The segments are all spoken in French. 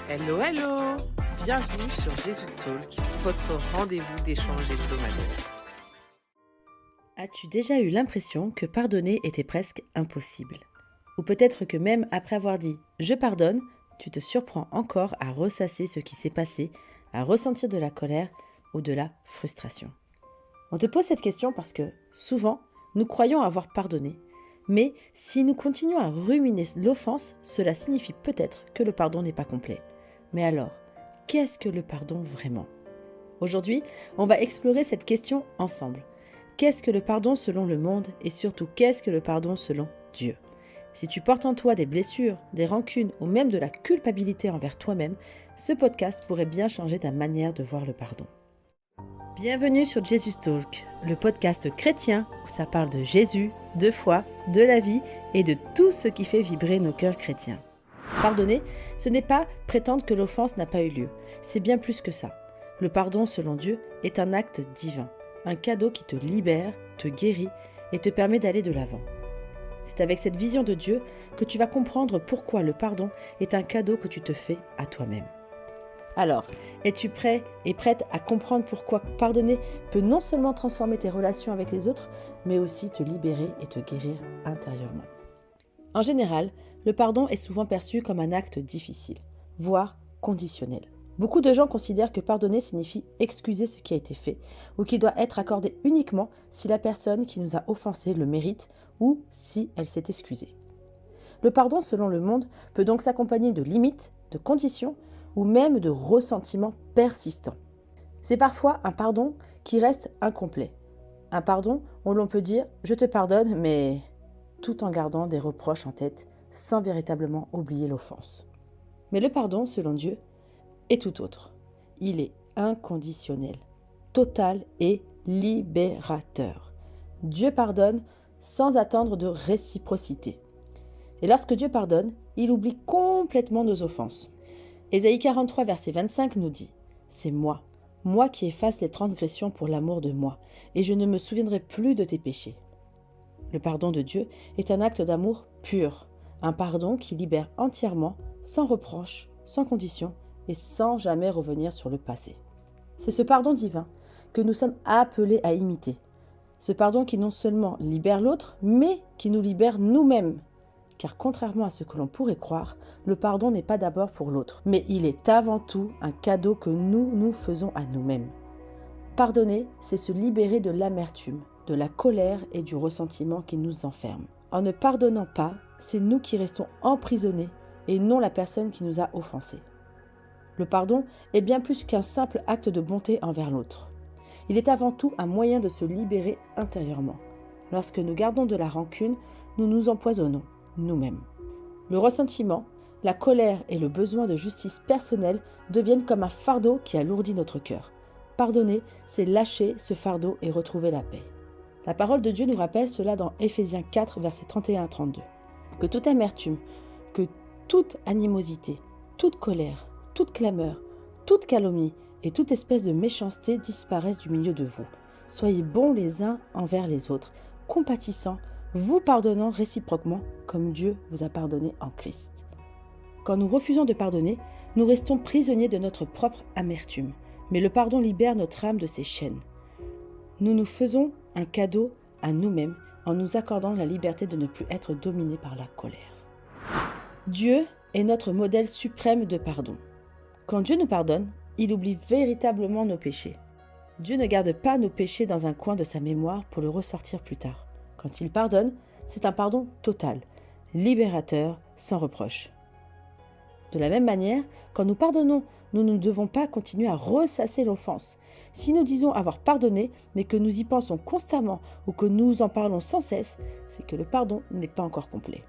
Hello, hello! Bienvenue sur Jésus Talk, votre rendez-vous d'échange hebdomadaire. As-tu déjà eu l'impression que pardonner était presque impossible? Ou peut-être que même après avoir dit « je pardonne », tu te surprends encore à ressasser ce qui s'est passé, à ressentir de la colère ou de la frustration. On te pose cette question parce que, souvent, nous croyons avoir pardonné. Mais si nous continuons à ruminer l'offense, cela signifie peut-être que le pardon n'est pas complet. Mais alors, qu'est-ce que le pardon vraiment? Aujourd'hui, on va explorer cette question ensemble. Qu'est-ce que le pardon selon le monde et surtout qu'est-ce que le pardon selon Dieu? Si tu portes en toi des blessures, des rancunes ou même de la culpabilité envers toi-même, ce podcast pourrait bien changer ta manière de voir le pardon. Bienvenue sur Jesus Talk, le podcast chrétien où ça parle de Jésus, de foi, de la vie et de tout ce qui fait vibrer nos cœurs chrétiens. Pardonner, ce n'est pas prétendre que l'offense n'a pas eu lieu, c'est bien plus que ça. Le pardon selon Dieu est un acte divin, un cadeau qui te libère, te guérit et te permet d'aller de l'avant. C'est avec cette vision de Dieu que tu vas comprendre pourquoi le pardon est un cadeau que tu te fais à toi-même. Alors, es-tu prêt et prête à comprendre pourquoi pardonner peut non seulement transformer tes relations avec les autres, mais aussi te libérer et te guérir intérieurement? En général, le pardon est souvent perçu comme un acte difficile, voire conditionnel. Beaucoup de gens considèrent que pardonner signifie excuser ce qui a été fait, ou qu'il doit être accordé uniquement si la personne qui nous a offensés le mérite ou si elle s'est excusée. Le pardon, selon le monde, peut donc s'accompagner de limites, de conditions, ou même de ressentiments persistants. C'est parfois un pardon qui reste incomplet. Un pardon où l'on peut dire « je te pardonne », mais tout en gardant des reproches en tête, sans véritablement oublier l'offense. Mais le pardon, selon Dieu, est tout autre. Il est inconditionnel, total et libérateur. Dieu pardonne sans attendre de réciprocité. Et lorsque Dieu pardonne, il oublie complètement nos offenses. Ésaïe 43, verset 25 nous dit « C'est moi qui efface les transgressions pour l'amour de moi, et je ne me souviendrai plus de tes péchés. » Le pardon de Dieu est un acte d'amour pur, un pardon qui libère entièrement, sans reproche, sans condition et sans jamais revenir sur le passé. C'est ce pardon divin que nous sommes appelés à imiter. Ce pardon qui non seulement libère l'autre, mais qui nous libère nous-mêmes. Car contrairement à ce que l'on pourrait croire, le pardon n'est pas d'abord pour l'autre, mais il est avant tout un cadeau que nous nous faisons à nous-mêmes. Pardonner, c'est se libérer de l'amertume, de la colère et du ressentiment qui nous enferment. En ne pardonnant pas, c'est nous qui restons emprisonnés et non la personne qui nous a offensés. Le pardon est bien plus qu'un simple acte de bonté envers l'autre. Il est avant tout un moyen de se libérer intérieurement. Lorsque nous gardons de la rancune, nous nous empoisonnons nous-mêmes. Le ressentiment, la colère et le besoin de justice personnelle deviennent comme un fardeau qui alourdit notre cœur. Pardonner, c'est lâcher ce fardeau et retrouver la paix. La parole de Dieu nous rappelle cela dans Éphésiens 4, versets 31 à 32. Que toute amertume, que toute animosité, toute colère, toute clameur, toute calomnie et toute espèce de méchanceté disparaissent du milieu de vous. Soyez bons les uns envers les autres, compatissants, vous pardonnant réciproquement comme Dieu vous a pardonné en Christ. Quand nous refusons de pardonner, nous restons prisonniers de notre propre amertume, mais le pardon libère notre âme de ses chaînes. Nous nous faisons un cadeau à nous-mêmes en nous accordant la liberté de ne plus être dominés par la colère. Dieu est notre modèle suprême de pardon. Quand Dieu nous pardonne, il oublie véritablement nos péchés. Dieu ne garde pas nos péchés dans un coin de sa mémoire pour le ressortir plus tard. Quand il pardonne, c'est un pardon total, libérateur, sans reproche. De la même manière, quand nous pardonnons, nous ne devons pas continuer à ressasser l'offense. Si nous disons avoir pardonné, mais que nous y pensons constamment ou que nous en parlons sans cesse, c'est que le pardon n'est pas encore complet.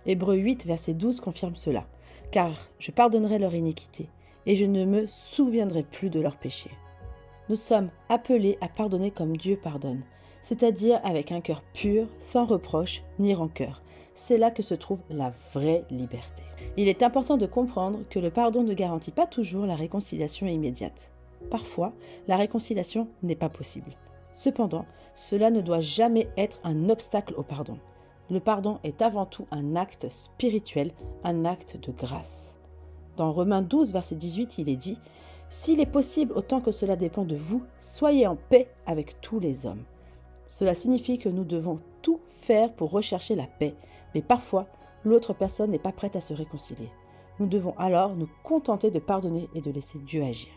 Hébreux 8, verset 12 confirme cela. « Car je pardonnerai leur iniquité, et je ne me souviendrai plus de leurs péchés. » Nous sommes appelés à pardonner comme Dieu pardonne, c'est-à-dire avec un cœur pur, sans reproche ni rancœur. C'est là que se trouve la vraie liberté. Il est important de comprendre que le pardon ne garantit pas toujours la réconciliation immédiate. Parfois, la réconciliation n'est pas possible. Cependant, cela ne doit jamais être un obstacle au pardon. Le pardon est avant tout un acte spirituel, un acte de grâce. Dans Romains 12, verset 18, il est dit « S'il est possible, autant que cela dépend de vous, soyez en paix avec tous les hommes. » Cela signifie que nous devons tout faire pour rechercher la paix, mais parfois, l'autre personne n'est pas prête à se réconcilier. Nous devons alors nous contenter de pardonner et de laisser Dieu agir.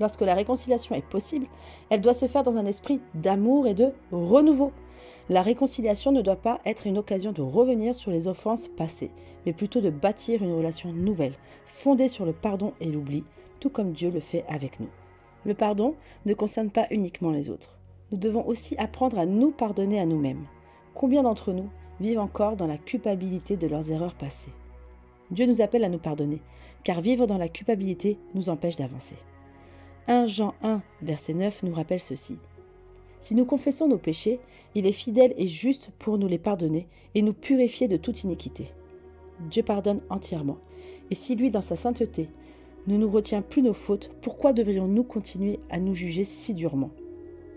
Lorsque la réconciliation est possible, elle doit se faire dans un esprit d'amour et de renouveau. La réconciliation ne doit pas être une occasion de revenir sur les offenses passées, mais plutôt de bâtir une relation nouvelle, fondée sur le pardon et l'oubli, tout comme Dieu le fait avec nous. Le pardon ne concerne pas uniquement les autres. Nous devons aussi apprendre à nous pardonner à nous-mêmes. Combien d'entre nous vivent encore dans la culpabilité de leurs erreurs passées ? Dieu nous appelle à nous pardonner, car vivre dans la culpabilité nous empêche d'avancer. 1 Jean 1, verset 9 nous rappelle ceci. « Si nous confessons nos péchés, il est fidèle et juste pour nous les pardonner et nous purifier de toute iniquité. » Dieu pardonne entièrement. Et si lui, dans sa sainteté, ne nous retient plus nos fautes, pourquoi devrions-nous continuer à nous juger si durement ?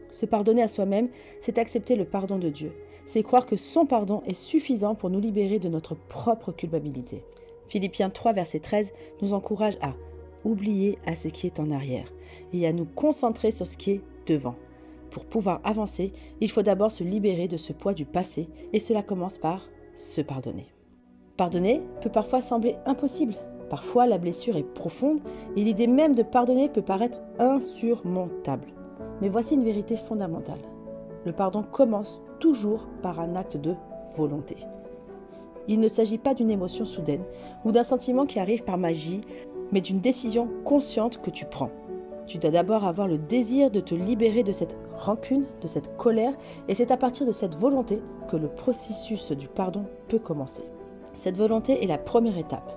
Se pardonner à soi-même, c'est accepter le pardon de Dieu. C'est croire que son pardon est suffisant pour nous libérer de notre propre culpabilité. Philippiens 3, verset 13 nous encourage à oublier à ce qui est en arrière et à nous concentrer sur ce qui est devant. Pour pouvoir avancer, il faut d'abord se libérer de ce poids du passé et cela commence par se pardonner. Pardonner peut parfois sembler impossible. Parfois, la blessure est profonde et l'idée même de pardonner peut paraître insurmontable. Mais voici une vérité fondamentale. Le pardon commence toujours par un acte de volonté. Il ne s'agit pas d'une émotion soudaine ou d'un sentiment qui arrive par magie, mais d'une décision consciente que tu prends. Tu dois d'abord avoir le désir de te libérer de cette rancune, de cette colère, et c'est à partir de cette volonté que le processus du pardon peut commencer. Cette volonté est la première étape.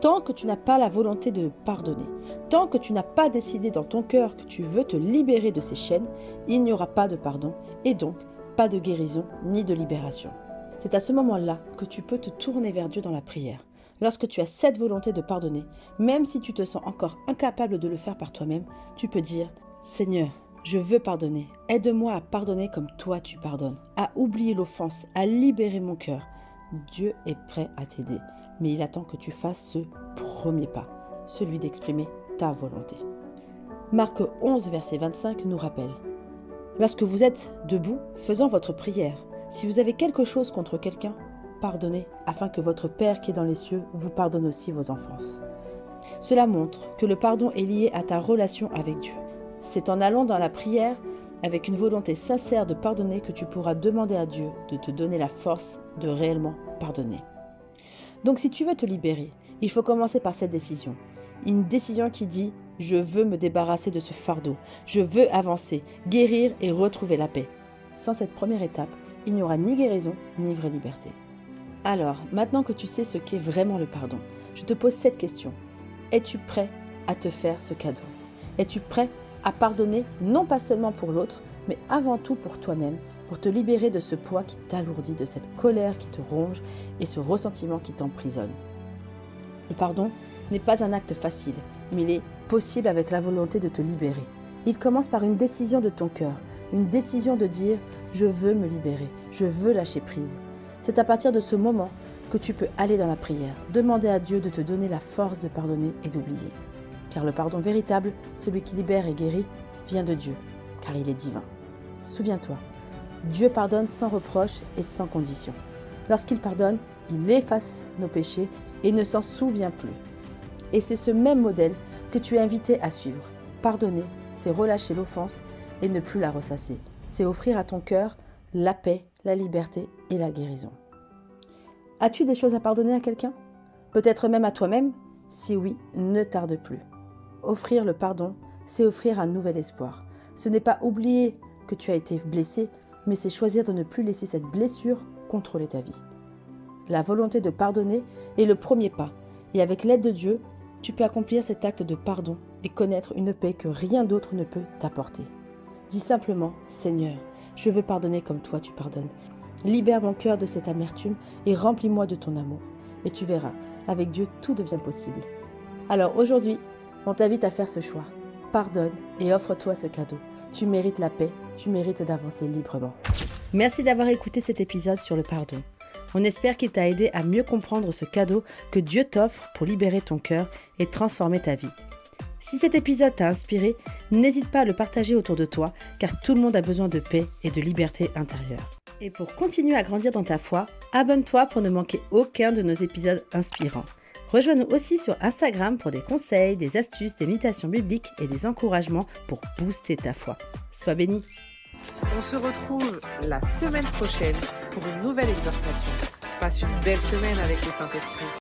Tant que tu n'as pas la volonté de pardonner, tant que tu n'as pas décidé dans ton cœur que tu veux te libérer de ces chaînes, il n'y aura pas de pardon et donc pas de guérison ni de libération. C'est à ce moment-là que tu peux te tourner vers Dieu dans la prière. Lorsque tu as cette volonté de pardonner, même si tu te sens encore incapable de le faire par toi-même, tu peux dire « Seigneur, je veux pardonner. Aide-moi à pardonner comme toi tu pardonnes, à oublier l'offense, à libérer mon cœur. » Dieu est prêt à t'aider, mais il attend que tu fasses ce premier pas, celui d'exprimer ta volonté. Marc 11, verset 25 nous rappelle « Lorsque vous êtes debout, faisant votre prière, si vous avez quelque chose contre quelqu'un, pardonnez, afin que votre Père qui est dans les cieux vous pardonne aussi vos offenses. » Cela montre que le pardon est lié à ta relation avec Dieu. C'est en allant dans la prière, avec une volonté sincère de pardonner, que tu pourras demander à Dieu de te donner la force de réellement pardonner. Donc si tu veux te libérer, il faut commencer par cette décision. Une décision qui dit « Je veux me débarrasser de ce fardeau, je veux avancer, guérir et retrouver la paix. » Sans cette première étape, il n'y aura ni guérison ni vraie liberté. Alors, maintenant que tu sais ce qu'est vraiment le pardon, je te pose cette question. Es-tu prêt à te faire ce cadeau ? Es-tu prêt à pardonner, non pas seulement pour l'autre, mais avant tout pour toi-même, pour te libérer de ce poids qui t'alourdit, de cette colère qui te ronge et ce ressentiment qui t'emprisonne ? Le pardon n'est pas un acte facile, mais il est possible avec la volonté de te libérer. Il commence par une décision de ton cœur, une décision de dire « Je veux me libérer, je veux lâcher prise ». C'est à partir de ce moment que tu peux aller dans la prière, demander à Dieu de te donner la force de pardonner et d'oublier. Car le pardon véritable, celui qui libère et guérit, vient de Dieu, car il est divin. Souviens-toi, Dieu pardonne sans reproche et sans condition. Lorsqu'il pardonne, il efface nos péchés et ne s'en souvient plus. Et c'est ce même modèle que tu es invité à suivre. Pardonner, c'est relâcher l'offense et ne plus la ressasser. C'est offrir à ton cœur la paix, la liberté et la guérison. As-tu des choses à pardonner à quelqu'un ? Peut-être même à toi-même ? Si oui, ne tarde plus. Offrir le pardon, c'est offrir un nouvel espoir. Ce n'est pas oublier que tu as été blessé, mais c'est choisir de ne plus laisser cette blessure contrôler ta vie. La volonté de pardonner est le premier pas, et avec l'aide de Dieu, tu peux accomplir cet acte de pardon et connaître une paix que rien d'autre ne peut t'apporter. Dis simplement, Seigneur, je veux pardonner comme toi tu pardonnes. Libère mon cœur de cette amertume et remplis-moi de ton amour. Et tu verras, avec Dieu, tout devient possible. Alors aujourd'hui, on t'invite à faire ce choix. Pardonne et offre-toi ce cadeau. Tu mérites la paix, tu mérites d'avancer librement. Merci d'avoir écouté cet épisode sur le pardon. On espère qu'il t'a aidé à mieux comprendre ce cadeau que Dieu t'offre pour libérer ton cœur et transformer ta vie. Si cet épisode t'a inspiré, n'hésite pas à le partager autour de toi, car tout le monde a besoin de paix et de liberté intérieure. Et pour continuer à grandir dans ta foi, abonne-toi pour ne manquer aucun de nos épisodes inspirants. Rejoins-nous aussi sur Instagram pour des conseils, des astuces, des méditations bibliques et des encouragements pour booster ta foi. Sois béni. On se retrouve la semaine prochaine pour une nouvelle exhortation. Passe une belle semaine avec le Saint-Esprit.